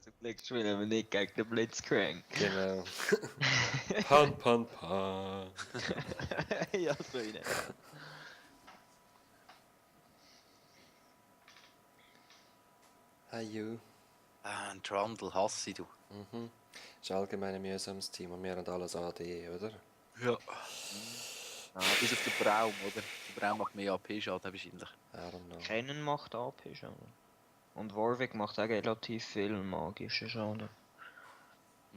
Suplex spielen wir nicht gegen den Blitzcrank. Genau. Pan, pan, pan. Ja, so in etwa. Hi, you. Ein Trundle, hasse ich, du. Mhm. Ist allgemein ein mühsames Team und wir haben alles AD, oder? Ja. Bis auf den Braum, oder? Der Braum macht mehr AP-Schaden wahrscheinlich. I don't know. Kennen macht AP schon. Und Warwick macht auch relativ viel magischen Schaden.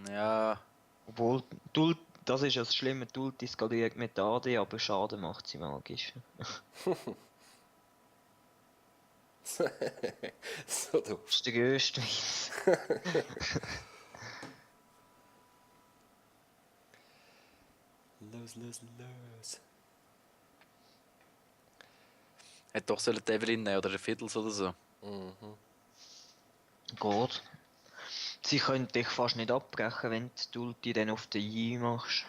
Ja. Obwohl, das ist das Schlimme, die Ulti skaliert mit AD, aber Schaden macht sie magisch. So doof. Das ist der grösste Witz. Los, los, los. Hätte doch sollen die Evelyn nehmen oder der Fiddles oder so. Mhm. Geht. Sie können dich fast nicht abbrechen, wenn du die Ulti dann auf den Yi machst.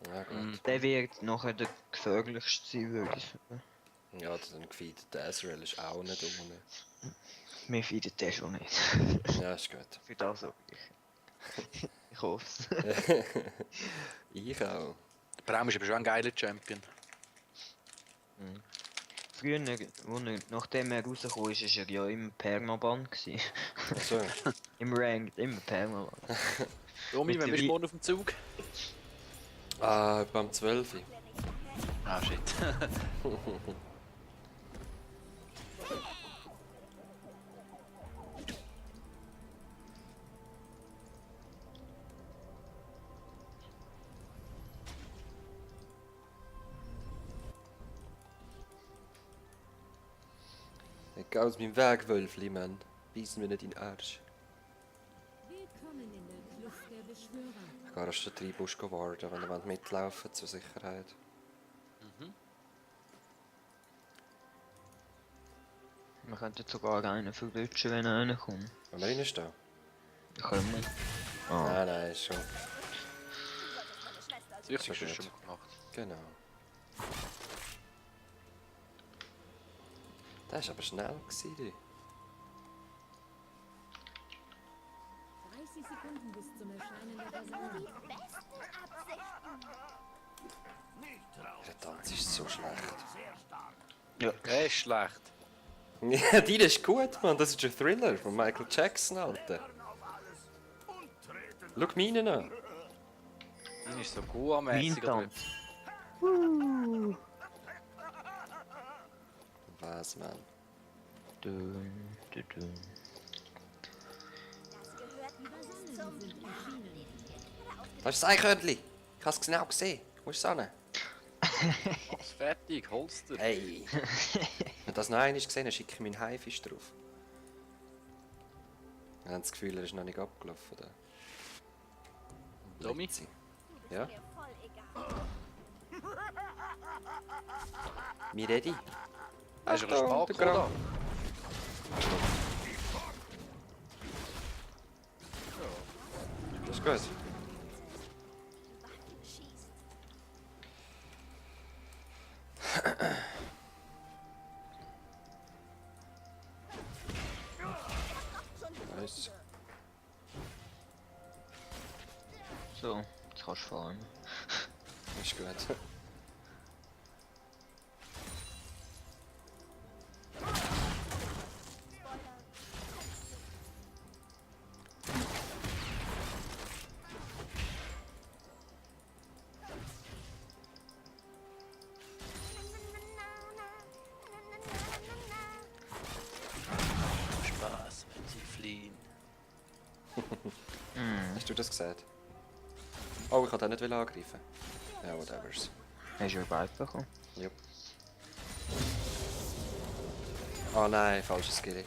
Ja, gut. Der wird nachher der gefährlichste sein, würde ich sagen. Ja, dann gefeiert der Ezreal ist auch nicht ohne. Mir feiert der schon nicht. Ja, ist gut. Für das auch ich. Ich hoffe es. Ich auch. Der Braum ist aber schon ein geiler Champion. Früher, nachdem er rausgekommen ist, war er ja immer Permaban. Also, Im Ranked, immer Permaban. Domi, wenn wir morgen auf dem Zug? beim 12. Ah, shit. Geh aus meinem Weg, Wölfli, Mann. Beißen wir nicht in den Arsch. Willkommen in der Kluft der Beschwörer. Ich gehe erst den Treibusch warten, wenn ihr mitlaufen zur Sicherheit. Wir könnten sogar einen verwutschen, wenn einer kommt. Und einer ist da? Können wir. Ah. Nein, nein, ist schon. Das Wichtigste gut. ist schon mal gemacht. Genau. Das war aber schnell gewesen, du. 30 Sekunden bis zum Erscheinen der Versammlung. Der Tanz ist so schlecht. Ja. Der ist schlecht. Ja, die ist gut, Mann. Das ist ein Thriller von Michael Jackson, Alter. Schau meinen an. Das ist so Goa-mäßig. Mein Was, Mann? Dun, dun, dun. Das ist das Eichhörnchen. Ich habe es genau gesehen. Wo ist es hin? Was fertig, Holster. Hey. Wenn das noch einmal gesehen, dann schicke ich meinen Haifisch drauf. Wir haben das Gefühl, er ist noch nicht abgelaufen. Oder? Domi? Blitzi. Ja? Wir ready? Hast du einen Achtung, Spaß der Kram. gekommen? Das ist gut. Nice. So, jetzt kannst du fahren. Ist gut. Spaß, wenn sie fliehen. Hast du das gesagt? Oh, ich kann den nicht angreifen. Ja, whatevers. Hast du Revive bekommen? Jupp. Oh nein, falsches Skill.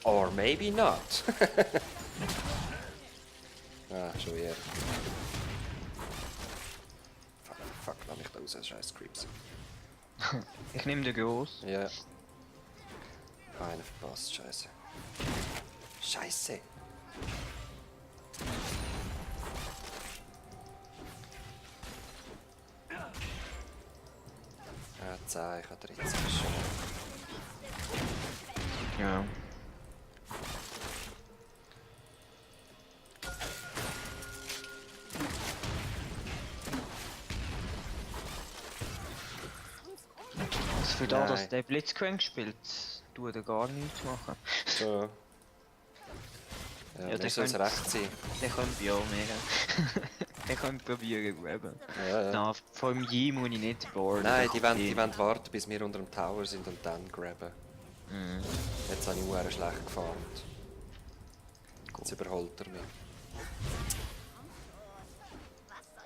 Or maybe not. Ah, schon wieder. Fuck, lass mich da raus, scheiß Creeps. Ich nehme den groß. Ja. Einer verpasst, scheiße. Scheiße! Ja, 10, ich habe 13 schon. Ja. Für das, dass Nein. der Blitzcrank spielt, tut er gar nichts machen. So. Ja, Ja, mir soll es der recht sein. Der könnte ja mehr. Der könnte probieren, grabben. Ja, ja. Na, vor dem Yi muss ich nicht boarden. Nein, der die kommt wollen warten, bis wir unter dem Tower sind und dann grabben. Mhm. Jetzt habe ich sehr schlecht gefarmt. Jetzt überholt er mich.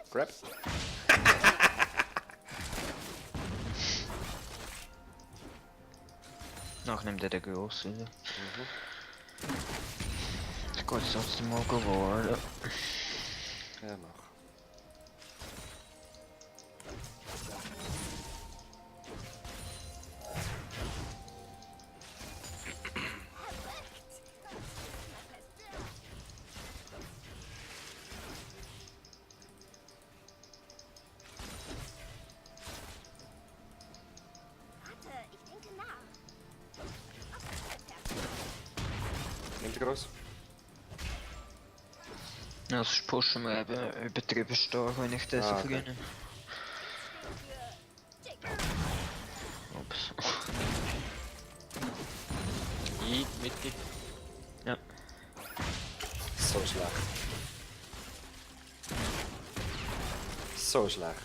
Grab. Ach, nimmt er den Grossen wieder. Mhm. Ich gehe jetzt trotzdem mal geworden. Ja, mach. Nimmt er groß? Ja, sonst pushen wir eben übertrieben stark, wenn ich das so Ah, okay. verliere. Ups. Mittig. Ja. So schlecht. So schlecht.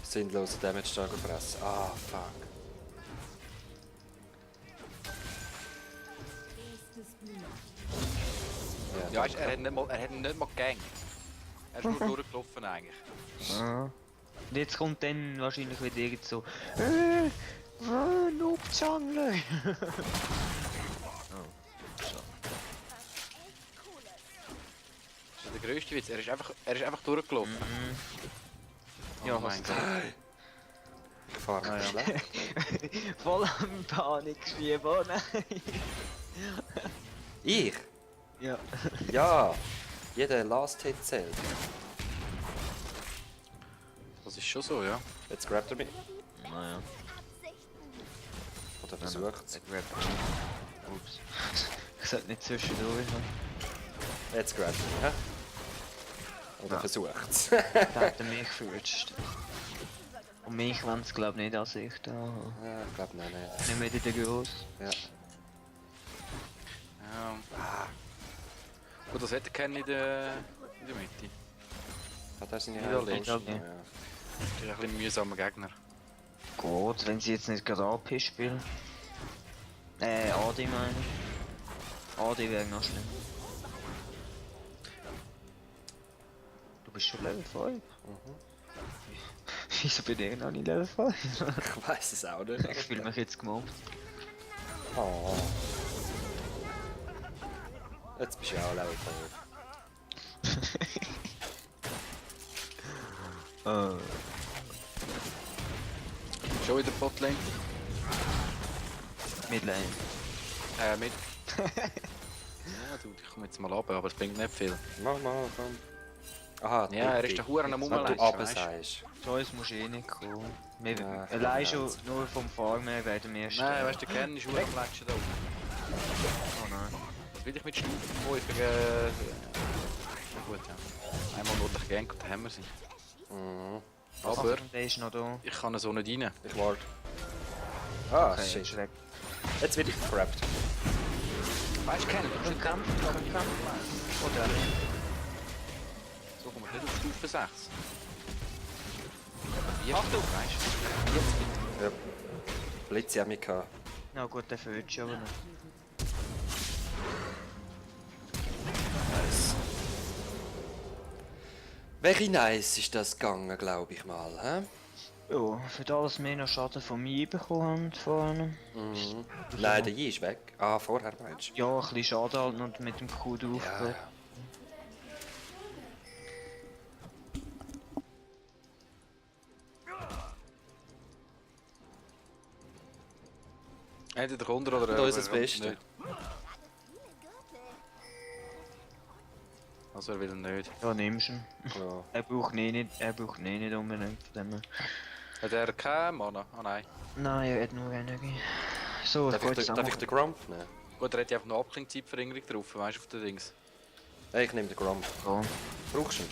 Sinnlose Damage da gefressen. Ah, fuck. Erstes Blut. Ja, weißt, er hat ihn nicht mal gegangen. Er ist nur durchgelaufen eigentlich. Ah. Und jetzt kommt dann wahrscheinlich wieder irgend so Noobzangle! Das ist der grösste Witz. Er ist einfach durchgelaufen. Ja, Oh mein hast Gott. Ich fahre Ah, ja. schlecht. Voll am Panik geschrieben, oh nein! Ich? Ja. Ja! Jeder Last Hit zählt. Das ist schon so, ja. Jetzt grabt er mich. Naja. Oder versucht es. Der Grab. Ups. Ich sollte nicht zwischendurch haben. Jetzt grabt er mich, hä? Oder Ja. versucht es. Da hat er mich verrutscht. Und mich wollen es glaube ich nicht als ich da habe. Ja, ich glaube nicht. Nicht mehr der Gross. Ja. Ja. Gut, das hätte er in der Mitte. Hat er seine Ja, Hand links. gefunden? Ja. Ja. Das ist ein bisschen mühsamer Gegner. Gut, wenn sie jetzt nicht gerade AP spielen. AD meine ich. AD wäre noch schlimm. Du bist schon Level 5? Mhm. Wieso bin ich noch nicht Level 5? Ich weiß es auch nicht. Ich fühle mich jetzt gemobbt. Oh. Jetzt bist du ja auch Level 5. Schon wieder Botlane. Midlane. Mit. Ja, du, ich komme jetzt mal runter, aber es bringt nicht viel. Mach mal, komm. Aha, Ja, er ist der Huren am Wenn du Rumleitschen, runter weißt du? sagst. Zu uns musst du eh nicht kommen. Wir, Ja, allein vielleicht schon eins. nur vom Farm her werden wir sterben. Nein, weißt du, der Kern ist Huren am Leitschen da oben. Oh nein. Was will ich mit Stufen, wo ich gegen... Na gut, ja. Einmal wurde ich gegankt und dann haben wir sie. Mhm. Aber Ach, der ist noch da. ich kann so nicht rein. Ich warte. Ah, Okay, shit. ist weg. Jetzt werde ich gegrabt. Weißt du, Ken, Im Kampf, im Kampf. Oder nicht? so kommen wir nicht auf Stufe 6. Wie Achtung! weißt du? Jetzt bitte. Ja. Blitze haben mich gehabt. Na gut, der verwirrt aber nicht. Nice. Very nice ist das gegangen, glaube ich mal, hä? Ja, für das, dass wir noch Schaden von mir bekommen haben vorhin. Mhm. Nein, der Yi ist weg. Ah, vorher meinst du? Ja, ein bisschen Schaden halt noch mit dem Q drauf. Ja. Entweder kommt er oder Da ist das Beste. nicht. Also er will ihn nicht. Ja, nimmst du ihn. Ja. Er braucht ihn nicht unbedingt. Von dem her. Hat er keinen Mana? Ah nein. Nein, er hat nur Energie. So, Darf ich den Grump nehmen? Gut, er hat ja einfach noch Abklingzeitverringerung drauf, weißt du, auf den Dings. Hey, ich nehme den Grump. Ja. Brauchst du ihn?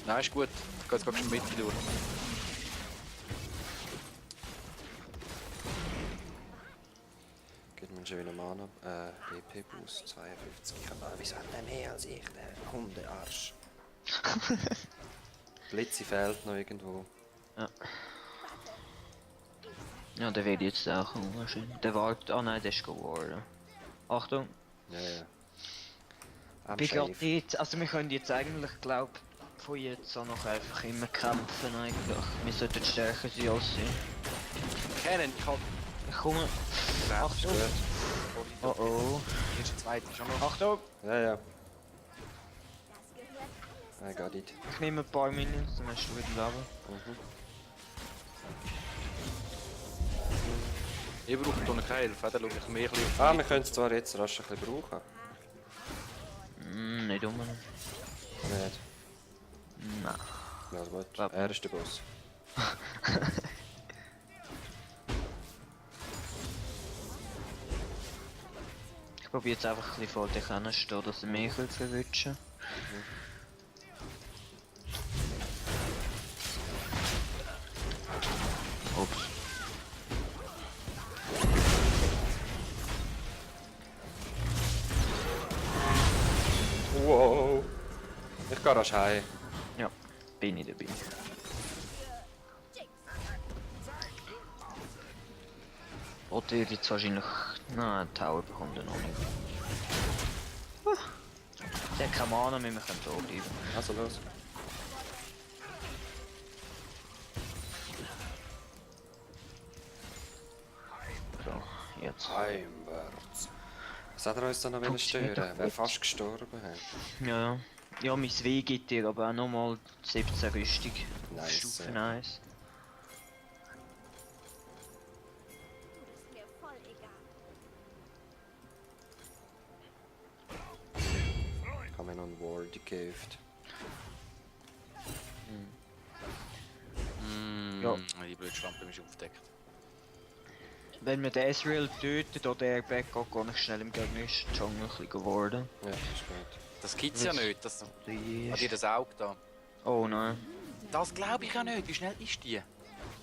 Nein, ist gut. Ich gehe jetzt gerade schon Mitte durch. Ein schöner Mana. BP-Boost 52. Wieso hat der mehr als ich, der Hundearsch? Blitzi fehlt noch irgendwo. Ja, der wird jetzt auch wahrscheinlich. Der wartet. Ah nein, der ist geworden. Achtung! Ja, ja. Am Bin grad Schäf. nicht. Also wir können jetzt eigentlich, glaub von jetzt an noch einfach immer kämpfen eigentlich. Wir sollten stärker sein als sie. Kennen, ich hab Ich komme. Ist gut. Oh oh. erste, zweite schon noch. Achtung! Ja, ja. I got it. Ich nehme ein paar Minions, dann hast du wieder Leben. Mhm. Ich brauche hier keine Hilfe, da schaue ich mehr ein bisschen auf Ah, die- wir können es zwar jetzt rasch ein bisschen brauchen. Nicht um. Nicht? Nein. Ja, gut. Warte. Er ist der Boss. Ich probiere jetzt einfach ein bisschen vor dich hinzustehen, dass er mich verwischen. Ups. Wow. Ich gehe rasch heim. Ja, bin ich dabei. Oder jetzt wahrscheinlich. Nein, Tower bekommt er noch nicht. Der hat keine Mana mehr, wir können da bleiben. Also los. So, jetzt. Heimwärts. Was hat er uns da noch wollen Tut's stören? wieder Wer gut. fast gestorben hat. Ja, ja, mein W gibt dir aber auch nochmal 17 Rüstung. Nice, Stufe ja. 1. Ist mir voll egal. Ich habe mir noch einen Ward gekauft. Ja. Die blöde Schlampe ist aufgedeckt. Wenn wir den Ezreal töten oder er weggeht, kann ich schnell im gegnerischen Jungle ein bisschen geworden. Ja, ist gut. Das gibt's ja nicht. Das, hat Die ihr das Auge da? Oh nein. Das glaube ich ja nicht. Wie schnell ist die?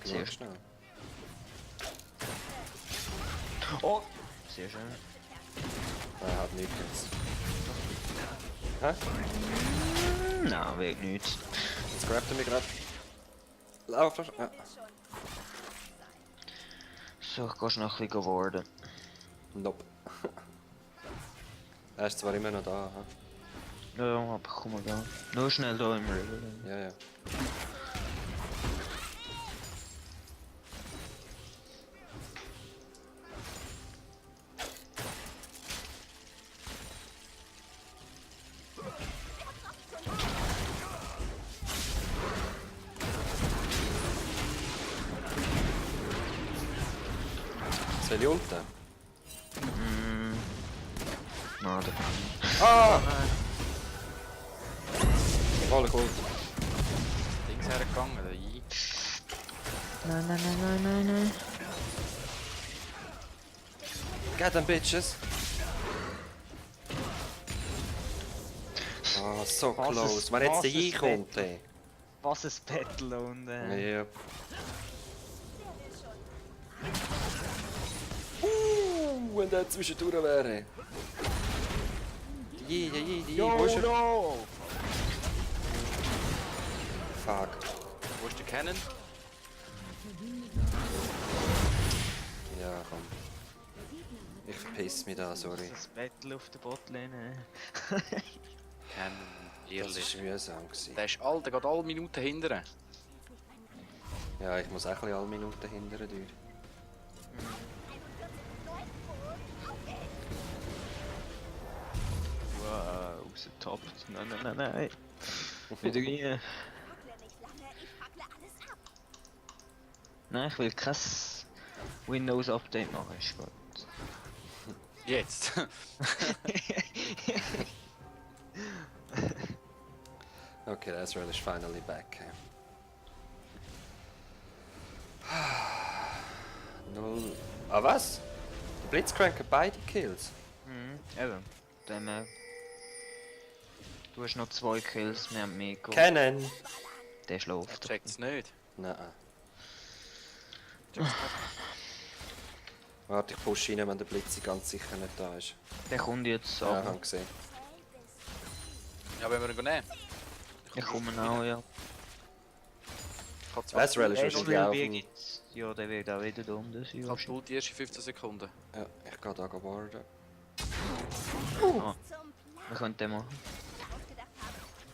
Sehr Sehr schnell. Oh! Sehr schön. Er hat nichts jetzt. Hä? Nein, weg nichts. Jetzt grabt er mich gerade. Lauf, lauf. Ja. So, ich gehe noch ein bisschen geworden. Nope. Er ist zwar immer noch da. Hä? Ja, aber komm mal da. Nur schnell da im River. Ja, ja. Soll ich unten? Nein, da. Ah! Voll gut. Dings hergegangen, oder? I. Nein, nein, nein, nein, nein, nein. Get them bitches! Ah, so Was close. ist- Wenn jetzt was der ist reinkommt, ey. Was ein Battle und Ja. Wenn der zwischendurch wäre. Die, wo ist er? no! Fuck. Wo ist der Cannon? Ja, komm. Ich verpiss mich da, sorry. Das Battle auf der Botlane. Cannon, Das ehrlich. war mühsam. Gewesen. Der ist alt, der geht alle Minuten hinterher. Ja, ich muss auch ein bisschen alle Minuten hindern durch. Wow, rausgetoppt. Nein, nein, nein, nein. Wieder rein. Fackle nicht lange, ich fackle alles ab. Nein, ich will kein Windows-Update machen, ist gut. Jetzt. Okay, Ezreal is finally back. Null. Ah, was? Der Blitzcrank hat beide Kills. Mhm, eben. Dem, du hast noch 2 Kills, wir haben mehr geholt. Kennen! Der Er schläft. checkt's nicht. Nein. Checkt's nicht. Warte, ich pushe rein, wenn der Blitz ganz sicher nicht da ist. Der kommt jetzt Ja, ich ab. habe gesehen. Ja, wenn wir ihn nehmen. Ich komme auch, ja. Ich habe zwei Ezreal ist wahrscheinlich auch auf wird dem... jetzt... Ja, der wird auch wieder da unten sein. Ich habe die Ult die ersten 15 Sekunden. Ja, ich gehe da warten. Wir können den machen.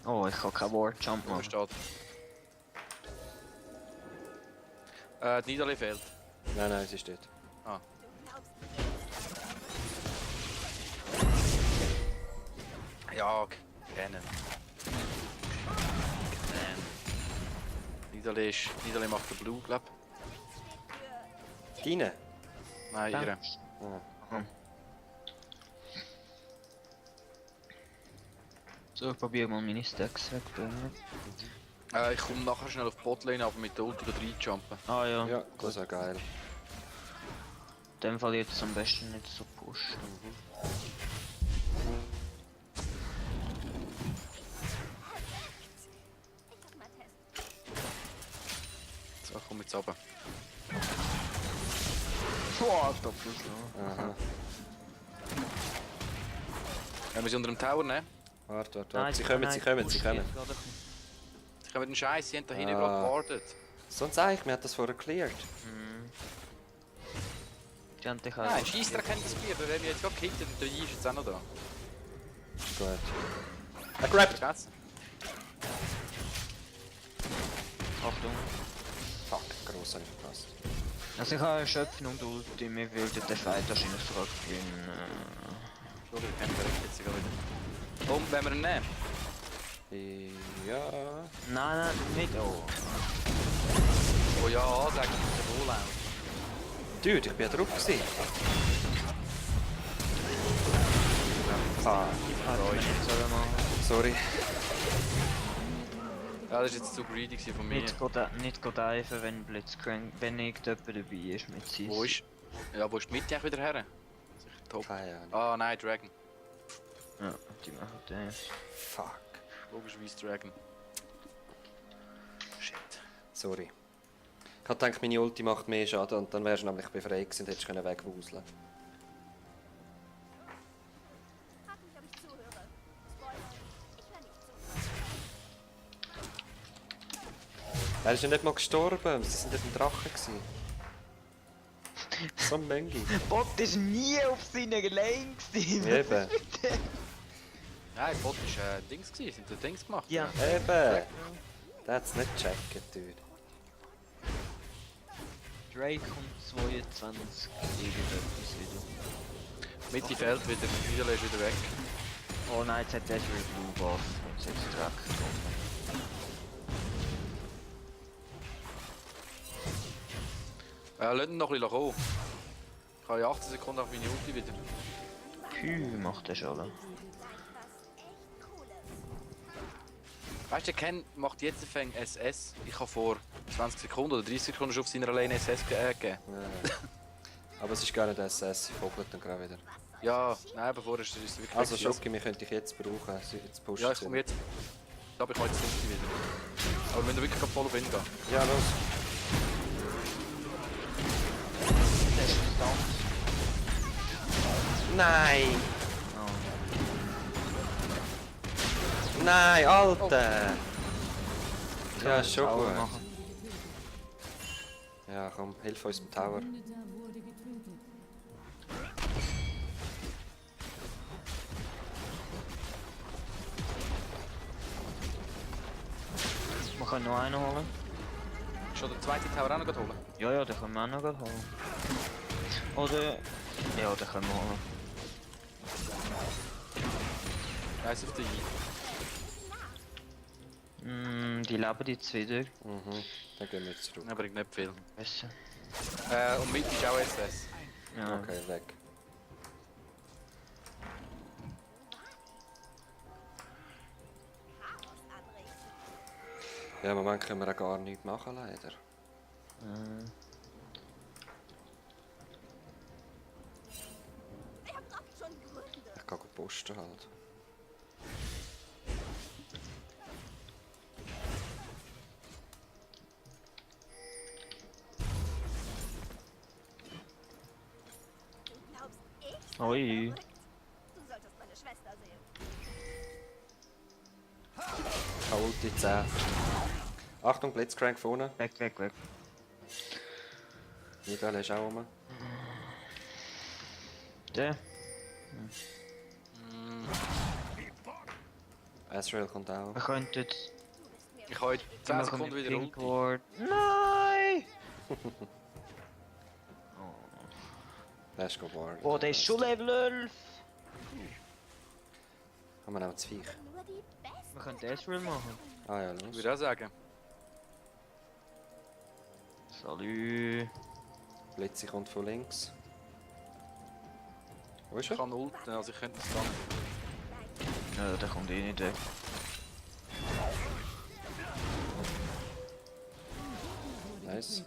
Oh, ich kann kein Ward-Jump machen. Versteht. Die Niederle fehlt. Nein, sie steht. Ah. Ja, kennen. Niederle macht den Blue, glaub. Deine? Nein, ihre. Ah. So, ich probiere mal meine Stacks wegzubringen. Ich komme nachher schnell auf die Botlane, aber mit der Ulti reinjumpen. Ah ja. Ja, das wäre geil. In dem Fall jetzt am besten nicht so pushen. So, komm jetzt runter. Boah, Doppelschlag. Aha. Wenn wir sie unter dem Tower nehmen, Warte. Nein, Sie kommen. push sie können den Scheiß, sie haben da hinten Ah. gerade gewartet. Sonst eigentlich, mir hat das vorher geklärt. Die haben dich auch... Nein, Scheissdreck können das Bier, aber wenn wir jetzt gerade gekickt haben, dann ist jetzt auch noch da. Gut. Er grabbed! Vergessen. Achtung. Fuck, gross habe ich verpasst. Also ich habe Schöpfen und Ulti, mir würde der Fight wahrscheinlich sogar gewinnen. Schau, wir kennen direkt jetzt sogar wieder. Und wenn wir ihn nehmen? Ja... Nein, nicht. Oh. Oh ja, sagen wir den Wohlau. Dude, ich bin ja drauf gewesen. Ah, sorry. Ja, das war jetzt zu greedy von mir. Nicht diven, wenn Blitzcrank, wenn irgendjemand dabei ist mit Cis. Wo ist... Ja, wo ist die Mitte eigentlich wieder her? Sicher top. Keine Ahnung. Ah nein, Dragon. Ja, die machen das. Fuck. Logischerweise Dragon. Shit. Sorry. Ich hatte gedacht, meine Ulti macht mehr Schaden und dann wärst du nämlich befreit gewesen und hättest können wegwuseln. Frag mich, ob ich zuhöre. Spoiler. Ich höre nicht zu. Er ist ja nicht mal gestorben, sie sind dort ein Drache gewesen. So ein Mengi. Bot ist nie auf seiner Lane gewesen. Eben. Nein, Bot war Dings gewesen, sind Dings gemacht. Ja. Eben. Der hat's nicht gecheckt, dude. Drake kommt 22 irgendetwas wieder. Mitte fällt wieder, Niederle ist wieder weg. Oh nein, jetzt hat der wieder Blue Buff. Jetzt hat es Drack gekommen. Lass ihn noch ein bisschen kommen. Ich habe ja 18 Sekunden auf meine Ulti wieder. Pü, macht der schon. Weißt du, der Ken macht jetzt Fang SS. Ich habe vor 20 Sekunden oder 30 Sekunden schon auf seiner Lane SS gegeben. Ja. Aber es ist gar nicht SS, sie vogelt dann gerade wieder. Ja, nein, bevor ist es wirklich... Also Schoki, wir könnte ich jetzt brauchen, jetzt pushen Ja, ich komme jetzt. Ich glaube, ich mache jetzt Ulti wieder. Aber wenn du wirklich voll auf ihn gehen. Ja, los. Der ist verdammt. Nein! Oh. Nein, Alter! Ja, ist schon Tower gut. machen. Ja, komm, hilf uns im Tower. Verbündeter wurde getötet. Wir können noch einen holen. Schon der zweite Tower auch noch holen? Ja, ja, den können wir auch noch gleich holen. Oder... Ja, den können wir holen. Eins auf die. Die leben jetzt wieder. Mhm, dann gehen wir jetzt zurück. Aber nicht viel. Besser. Und Mitte ist auch SS. Ja. Okay, weg. Ja, im Moment können wir auch gar nichts machen, leider. Ich hab doch schon Gründe. Ich kann gut posten halt. Oi. Du solltest meine Schwester sehen. Ulti 10. Achtung, Blitzcrank vorne. Weg, weg, weg. Nidal ist auch rum. Der. Ezreal kommt auch. Wir könnten... Ich habe 10 Sekunden wieder Ulti. Ward. Nein! Der ist geworden. Oh, der ist schon Level 11! Haben wir auch das Viech? Nur die Besten. Wir können Ezreal machen. Ah ja, Ich los. würde auch sagen. Salü. Blitzi kommt von links. Wo ist Ich er? kann ulten, also ich könnte es dann. Ja, der kommt eh nicht weg. Nice.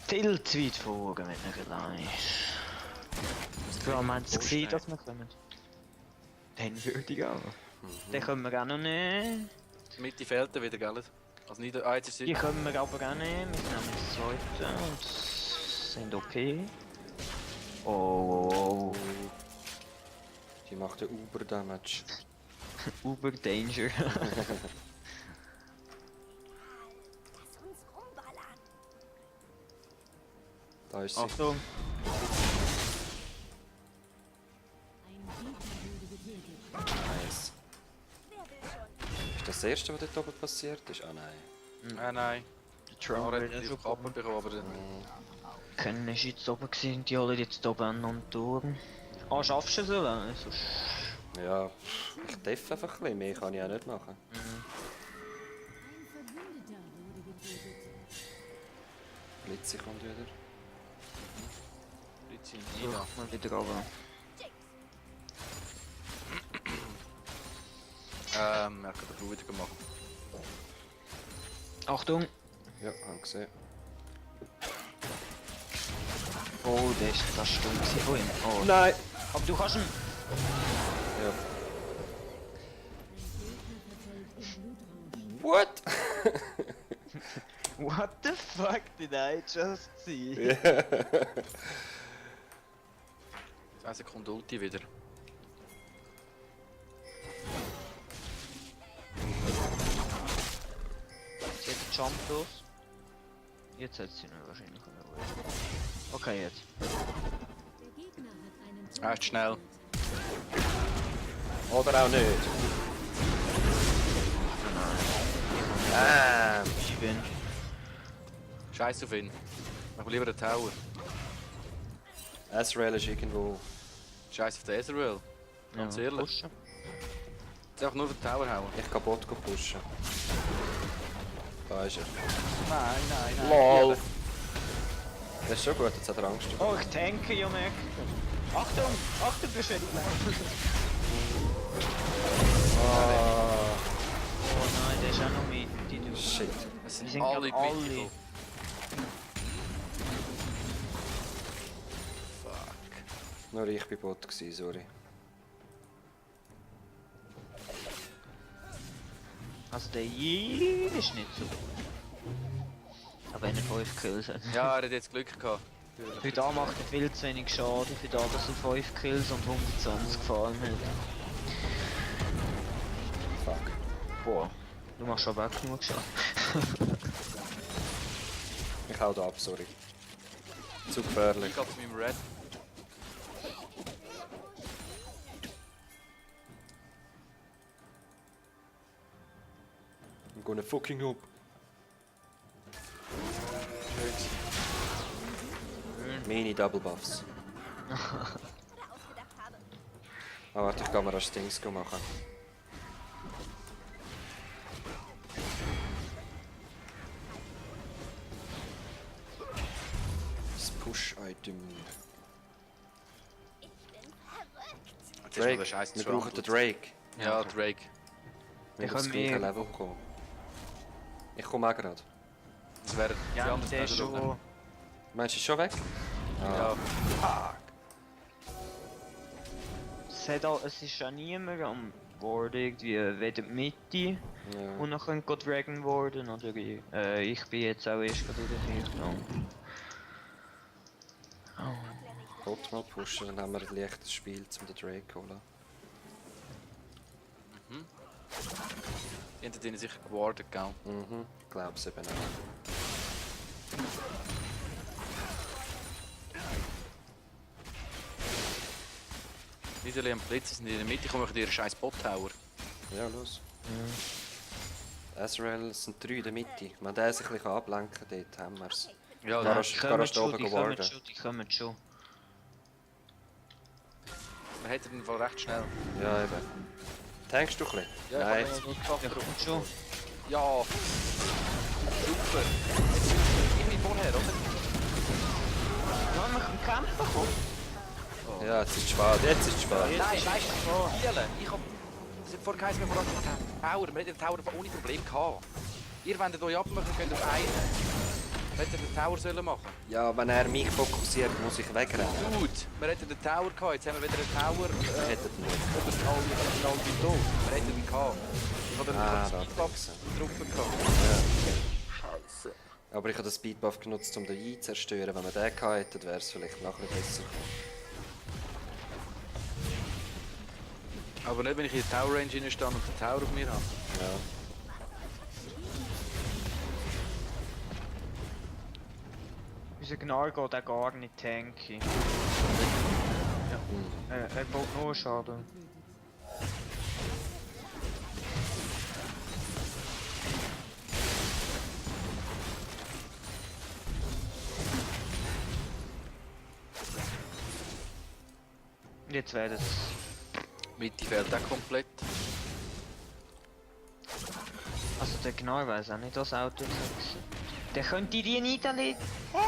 Viel zu weit vorne, wenn er allein ist. Wir haben es gesehen, dass wir kommen. Dann würde ich auch. Den können wir auch noch nehmen. Mitte fehlt er wieder, gell? Also nicht, jetzt ist Die können wir aber auch nehmen. Wir nehmen das zweite und sind okay. Oh, oh, Die macht den Uber-Damage. oh. Uber Danger. Lass uns rumballern. Da ist sie. Achtung. Ein Gegner wurde getötet. Nice. Wer will schon? Ist das erste, was dort oben passiert ist? Ah nein. Nein. Der Ich Trump habe wird relativ nicht kaputt bekommen, aber Kennen ist jetzt oben gewesen, die holen jetzt oben an und durch. Ah, schaffst du so lange? Sonst... Ja, ich darf einfach ein bisschen. Mehr kann ich auch nicht machen. Ein Verbündeter wurde getötet. Blitzi kommt wieder. Blitzi So, Nina. mal wieder runter. Er hat den Blue wieder gemacht. Achtung! Ja, haben gesehen. Oh, der ist das stumm gewesen von ihm. Oh. Nein! Aber du kannst ihn... Ja. Ein Gegner verfällt im Blutrausch. What? What the fuck did I just see? 2 Sekunden Ulti wieder. Sie hat den Jump los. Jetzt hat sie ihn wahrscheinlich noch. Okay, jetzt. Der Gegner hat einen Er ist schnell. Oder auch nicht. Ich bin... Scheiß auf ihn. Mach lieber den Tower. Ezreal ist irgendwo. Scheiß auf den Ezreal. Ganz ehrlich. pushen. Jetzt einfach nur den Tower hauen. Ich kann Bot pushen. Da ist er. Nein, nein, nein. LOL! Das ist schon gut, jetzt hat er Angst. Oh, ich tanke, Jomek. Achtung! Achtung, du bist fertig. Ah, Oh nein, der ist auch noch mit. Die du. shit. Es Die sind sind alle glaub, alle. Critical. Fuck. Nur ich bin Bot gewesen, sorry. Also der Yi ist nicht so gut. Aber wenn er 5 Kills hat. Ja, er hat jetzt Glück gehabt. Für da macht er viel zu wenig Schaden, für da, dass er 5 Kills und 120 gefahren hat. Fuck. Boah, du machst aber auch genug Schaden. Ich hau da ab, sorry. Zu gefährlich. Ich hab zu meinem Red. I'm gonna fucking up. Mini Double Buffs. Oder ausgedacht habe. Ah, warte, ich kann mir das Dings machen. Das Push-Item. Ich bin verrückt. Jetzt ist noch der scheiß Wir Trump. brauchen den Drake. Ja, Drake. Wir Ich müssen kann aufs gleiche mir- Level kommen. Ich komme auch gerade. Das wäre die Ja, anderen der ist beiden schon... Meinst du, ist schon weg? Ja. Es ist ja niemand am Board irgendwie, weder die Mitte Ja. und dann könnte Gott Dragon worden oder ich. Ich bin jetzt auch erst gerade wieder hier. Oh. Wer nicht Bot mal pushen, dann haben wir ein leichtes Spiel zum den Drake zu holen. Die haben denen sicher gewartet, gell? Mhm, glaub's eben auch. Niederli und Blitz sind in der Mitte, kommen wir scheiß Bot-Tower. Ja, los. Ezreal, es sind 3 in der Mitte. Wenn der sich ein bisschen ablenken kann, dort haben wir es. Ja, Ja, ja. das- Garasch da oben gewartet. Die kommen schon. Man hat den Fall recht schnell. Ja, eben. Tankst du ein bisschen? Ja, Nein. ich habe noch geschafft. Der kommt schon. Ja! Super! Ich bin vorher, oder? Ja, wir können kämpfen kommen. Ja, jetzt ist es spät. Jetzt ist es spät. Nein, weißt du, Gielen, ich hab... Das hat vorher geheißen, wir haben den Tower. Wir hätten den Tower ohne Problem gehabt. Ihr wollt euch abmachen, könnt auf einen. Wir hätten den Tower sollen machen. Ja, wenn er mich fokussiert, muss ich wegrennen. Gut, wir hätten den Tower gehabt. Jetzt haben wir wieder einen Tower. Wir hätten ihn nicht. Oder den Albito. Wir hätten ihn gehabt. Ich habe Ah, den da Speedbuff fixen. drauf gehabt. Scheiße. Aber ich habe den Speedbuff genutzt, um den Yi zu zerstören. Wenn wir den gehabt hätten, wäre es vielleicht noch ein bisschen besser gekommen. Aber nicht, wenn ich in der Tower Range stehe und den Tower auf mir habe. Ja. Unser Gnar geht auch gar nicht tanky. Ja. Er baut nur Schaden. Jetzt wäre das. Mitte fehlt auch komplett. Also der Gnar weiß auch nicht, was Auto ist. Der könnte die niederlegen. Hä?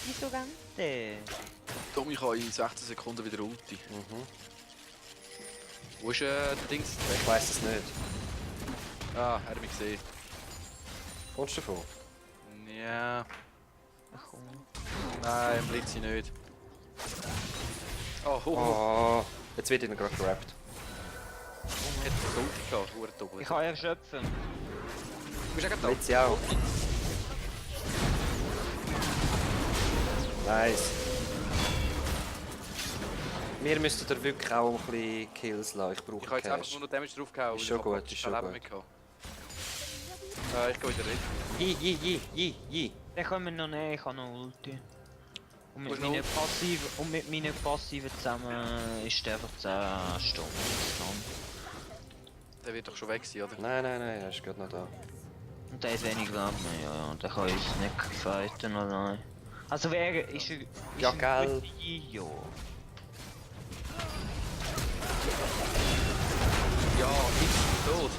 Wieso denn der? Tom, ich habe in 16 Sekunden wieder Ulti. Mhm. Wo ist der Dings? Ich weiss es nicht. Ah, er hat mich gesehen. Kommst du davon? Ja. Ach komm. Nein, Blitz nicht. Oh, Oh, jetzt wird ihn gerade gerappt. Ich hätte das Ulti gehabt, Uhr doppelt. Ich kann erschöpfen. Du bist auch gerade da. Blitz ja auch. Nice. Wir müssten da wirklich auch ein bisschen Kills lassen. Ich Ich habe brauche jetzt einfach Cash. nur noch Damage draufgehauen. Ist weil schon ich hab gut, fast ist kein schon Leben gut. mehr gehabt. Ich gehe wieder rein. Yi. Den können wir noch nehmen, ich habe noch Ulti. Und Du mit, hast meinen passiven Passiven zusammen ist der einfach 10 Stunden dran. Der wird doch schon weg sein, oder? Nein, er ist gerade noch da. Und der hat wenig Leben, ja, der kann uns nicht fighten allein. Also wer ist er... Ja, gell. Ja. Ja, ich bin tot.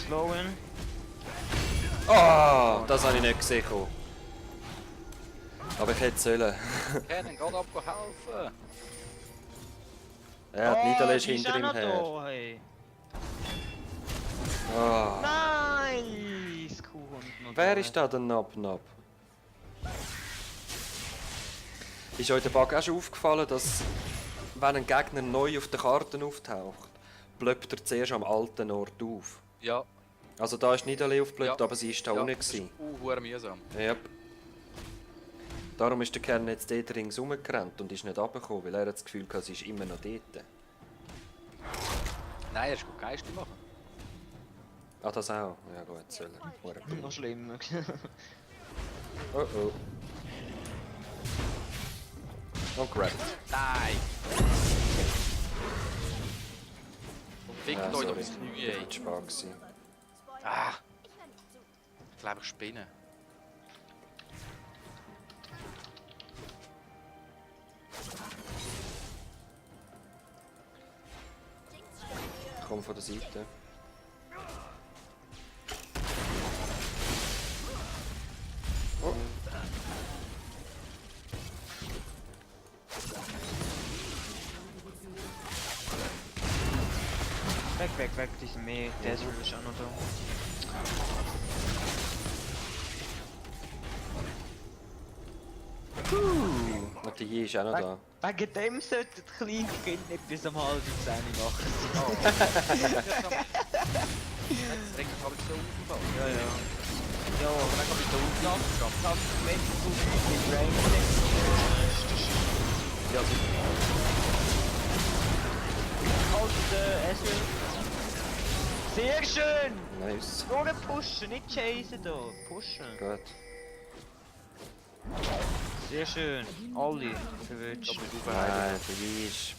Slowen. Oh, das habe ich nicht gesehen. Aber ich hätte sollen. Kennen, gerade helfen. Ja, die Niederlage ist die hinter ihm auch noch her. da, hey. Oh. Nice! Kuhhund noch Wer da. ist da der Nob? Ist euch der Bug auch schon aufgefallen, dass wenn ein Gegner neu auf der Karte auftaucht, plöppt er zuerst am alten Ort auf? Ja. Also da ist Niederlage aufgeplöppt, Ja. aber sie ist da Ja, unten das gewesen. ist verdammt mühsam. Yep. Darum ist der Kern jetzt dort ringsum gerannt und ist nicht runtergekommen, weil er hat das Gefühl hatte, sie ist immer noch dort. Nein, er ist gut Geist machen. Ah, das auch? Ja gut, soll er. Hure Noch schlimmer. Oh oh. Und grabbt. Nein! Und fickt Ja, euch doch sorry. ins Knie, Das ey. war Spaß gewesen. Ah, Ich höre nicht zu. ich glaube, ich spinne. Ich komme von der Seite. Oh. Weg, die sind mehr. Der ist wirklich auch noch da. Und die Yi ist auch noch da. Wegen dem sollte der kleine Kind nicht bis um halb 10 machen. Das regt mich aber so auf. Ja, ja. Ja, Aber dann kommt mit der Ulti. das wenn du mit Range Ja, super. halt Ezreal. Sehr schön! Nice. Nur pushen, nicht chasen da. Pushen. Gut. Sehr schön. Alle verwünscht. Nein, der ist.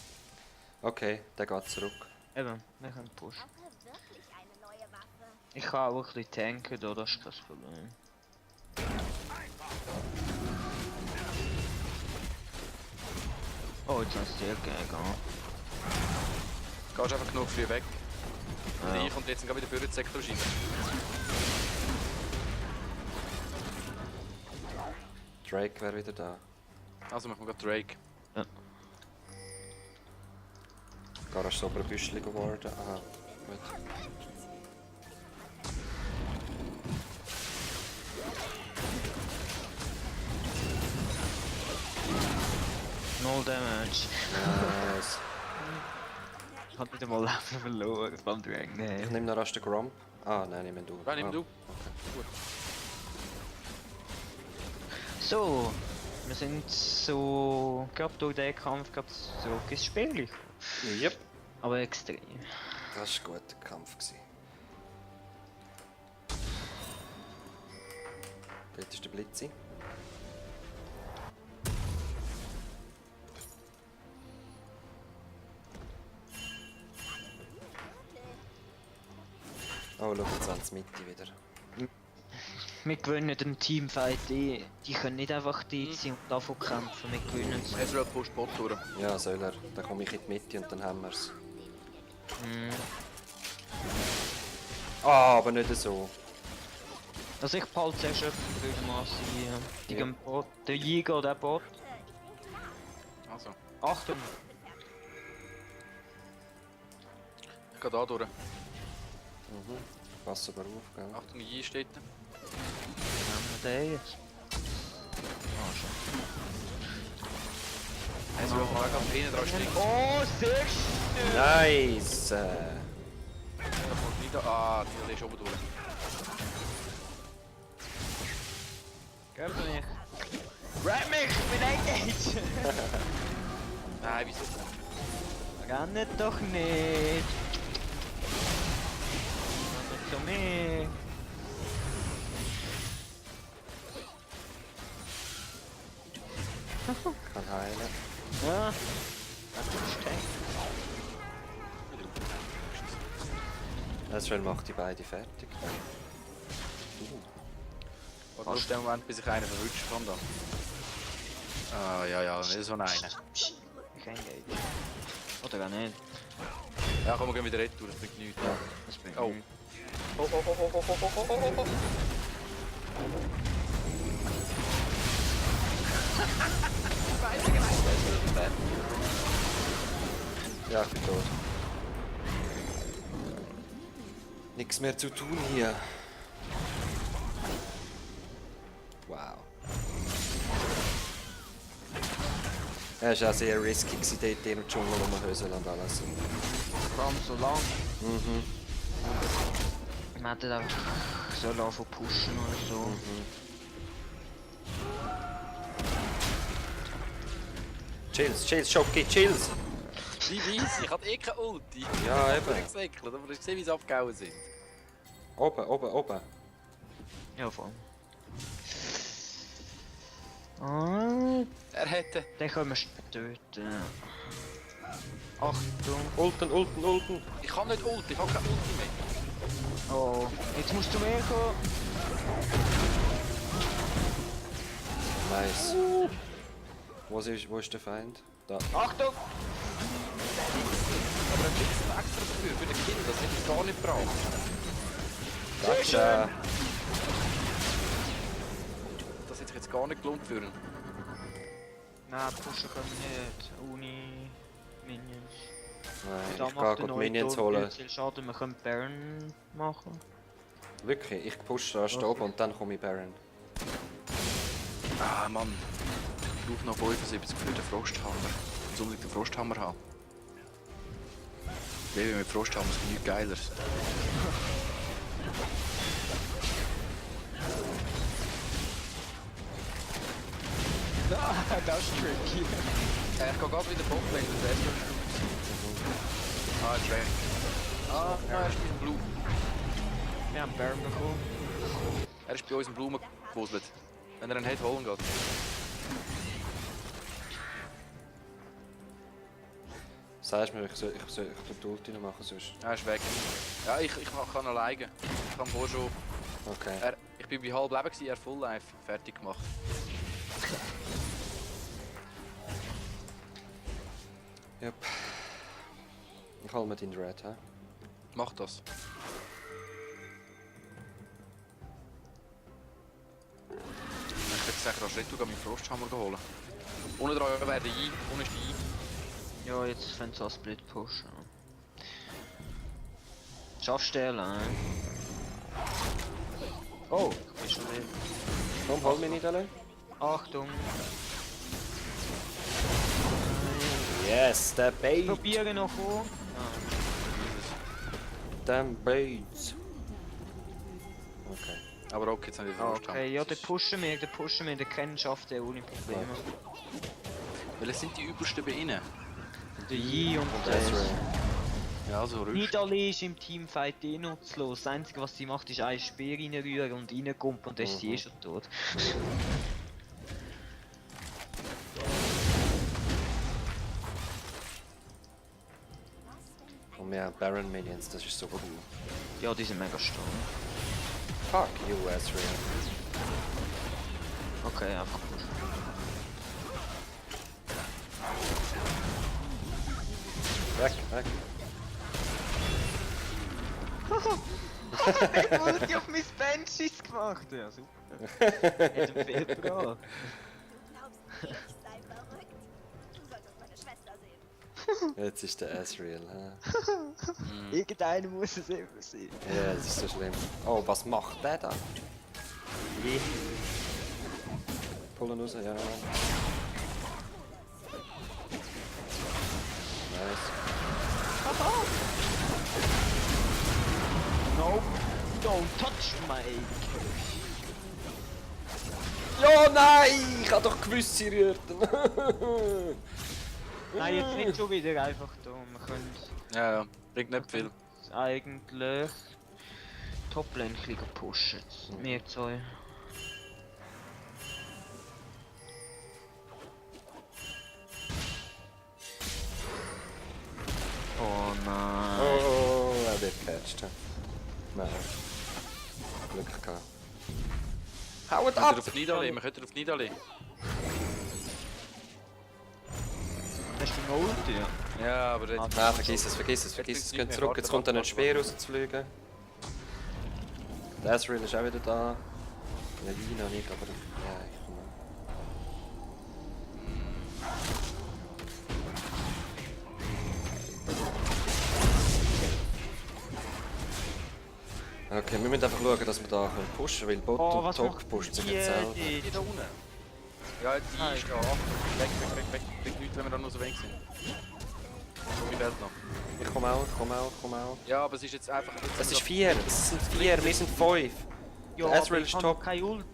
Okay, der geht zurück. Eben, wir können pushen. Brauche wirklich eine neue Waffe. Ich kann auch ein bisschen tanken, da, das ist kein Problem. Oh, jetzt haben sie dir gegeben. Gehst einfach genug früh weg. Ja. Ich und jetzt wieder für den Sektor schieben. Drake wäre wieder da. Also machen wir gerade Drake. Garage so ein Büschli geworden. Aha, gut. Null Damage. Nice. Ich hab wieder mal Leben verloren beim Drang. Ich Nein. nehme noch erst den Gromp. Ah, nein, nimm ihn du. Nein, nimm du. So, wir sind so, glaube durch den Kampf so ins Spiel. Yep. Aber extrem. Das war ein guter Kampf. Dort ist der Blitzi. Oh, schau, jetzt an die Mitte wieder. Wir gewinnen den Teamfight, die können nicht einfach dort sein und davon kämpfen, wir gewinnen es. Ezreal pusht Bot durch. Ja, soll er. Dann komme ich in die Mitte und dann haben wir es. Ah, aber nicht so. Also ich behalte sehr schön einigermaßen die Ja. gehen Bot, der Jäger, der Bot. Also, Achtung! ich gehe da durch. Mhm. Pass aber auf, gell? Achtung, Yi steht da. Haben wir den jetzt? Ah, schon. Ezreal kommt auch ganz hinten dran stehen. Oh, sehr schön! Nice! Da kommt wieder. Ah, die ist oben durch. Gib mich! Grab mich! Ich bin engaged! Nein, wieso? Rennt doch nicht! Komm zu mir! Kann heilen. Ja! Das ist tank. Ezreal macht die beiden fertig. Warte auf den Moment, bis ich einen verwünscht kann da. Ah, ja, ja, nicht so einen. Ich engage. Oder auch nicht. Ja, komm, wir gehen wieder retour, das bringt nichts. Das bringt Oh. nichts. Oh, oh, oh, oh, oh, oh, oh, oh, oh. Ja, ich bin tot. Nichts mehr zu tun hier. Wow. Es war auch sehr risky, dort im Dschungel rumhöseln und alles. Vor allem so lang. Mhm. Man hätte einfach so anfangen pushen oder so. Chills, chills, Schocki, chills! Wie weiss, ich hatte eh keine Ulti. Ja, Ich bin eben. gesäckelt, aber ich sehe, wie sie abgehauen sind. Oben, oben, oben. Ja, voll. Ah, Er hätte. den können wir töten. Achtung. Ulten, ulten, ulten! Ich kann nicht Ulti, ich habe keine Ulti mehr. Oh, jetzt musst du mehr kommen. Nice. Wo ist der Feind? Da. Achtung! Aber er kriegt es extra dafür, für den Kill, das hätte ich gar nicht gebraucht. Dankeschön. Das hätte sich jetzt gar nicht gelohnt für ihn. Nein, pushen können wir nicht. Ohne Minions. Nein, Da ich macht gehe der die Minions Neuton holen. nicht viel Schaden, wir können Baron machen. Wirklich, ich pushe erst oben und dann komme ich Baron. Ah, Mann. Ich brauche noch 75 für den Frosthammer. Ich muss unbedingt den Frosthammer haben. Leben mit Frosthammer ist nichts Geileres. Das ist tricky. Ich gehe gerade wieder Botlane, das erste ist Ah, ist weg. Ah, nein, er ist bei uns im Blue. Wir haben Baron bekommen. Er ist bei uns im Blumen gewuselt. Wenn er einen hat, holen geht. Sagst du mir, ich soll die Ulti noch machen sonst? Er ist weg. Ja, ich kann alleine. Ich kann vorher schon... Okay. Ich bin bei halb Leben gewesen, er Full Life fertig gemacht. Yep. Ich hol mir den Red, hä? Mach das. Ich würde sagen, rasch retour meinen Frosthammer holen. Unten dran wäre der I, unten ist die I. Ja, jetzt können sie auch Split pushen. Schaffst du den, ne? Oh, ich bin schon wieder. Komm, hol mich nicht alle. Achtung! Yes, der Bait! Probiere noch vor. Damn Bait! Okay. Aber okay, jetzt habe ich den Frosthammer. Okay, ja, den pushen wir, den Ken schafft der ohne Probleme. Welche sind die übelsten bei ihnen? Der Yi und Das der Ray. Ja, so rüst. Nidalee ist im Teamfight eh nutzlos. Das Einzige was sie macht ist ein Speer reinrühren und reinkommt und dann ist sie eh schon tot. Und wir haben Baron Minions, das ist so cool. Ja, die sind mega stark. Fuck you, Ezreal. Okay, einfach pushen. Weg, weg. Der wurde auf mein Benchis gemacht! Ja, super. Hätte viel gebracht. Glaubst du, ich sei verrückt? Du solltest meine Schwester sehen. Jetzt ist der Ezreal, hä? Irgendeiner muss es immer sein. Ja, das ist so schlimm. Oh, was macht der da? Pullen raus, ja. Nice. Nope, don't touch my Ja, nein! Ich hab doch gewusst, sie rührten. Nein, jetzt nicht schon wieder einfach da. Wir können Ja, bringt nicht viel. eigentlich Toplane ein bisschen pushen. Wir zwei. Oh nein. Oh, er wird gecatcht. Nein. Glück gehabt. Haut Wir ab! können auf Nidalee, wir können auf Nidalee. Hast du noch Ulti? Ja. Ja, aber jetzt... Nein, vergiss es. Jetzt Geht zurück, jetzt kommt dann ein Speer rauszufliegen. Der Ezreal ist auch wieder da. Der Lina nicht, aber... Ja, ich komme. Okay, wir müssen einfach schauen, dass wir da pushen können, weil Bot Oh, und was Top macht pusht sich die, jetzt selber. Die da unten. Ja, die ist da. Achtung, weg. Bringt nichts, wenn wir da nur so wenig sind. So wie Welt noch. Ich komme auch. Ja, aber es ist jetzt einfach... Es ist 4, es sind 4, wir sind 5. Ja, Der Ezreal aber ich ist habe top. noch keine Ulti.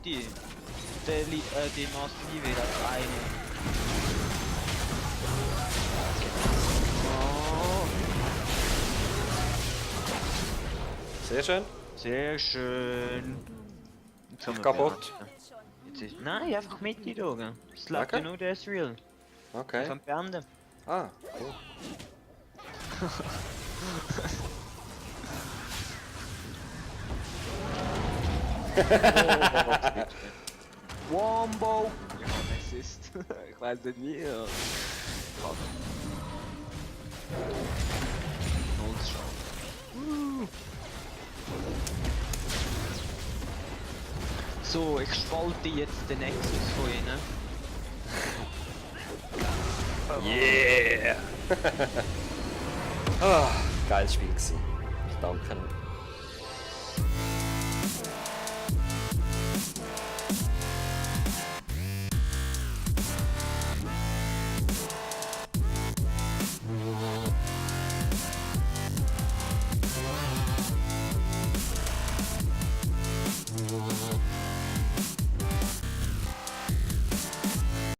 Die Master Yi wird als eine. Oh, Sehr schön. sehr schön. Jetzt haben wir Kaputt. beenden. Jetzt ist, nein, einfach mit schauen. Es lebt Okay. ja nur der Ezreal. Wir Okay. können beenden. Ah, cool. Wombo! Ja, Assist. Ich weiß nicht wie. Ja. So, ich spalte jetzt den Nexus von ihnen. Yeah! Ah, geiles Spiel gewesen. Danke.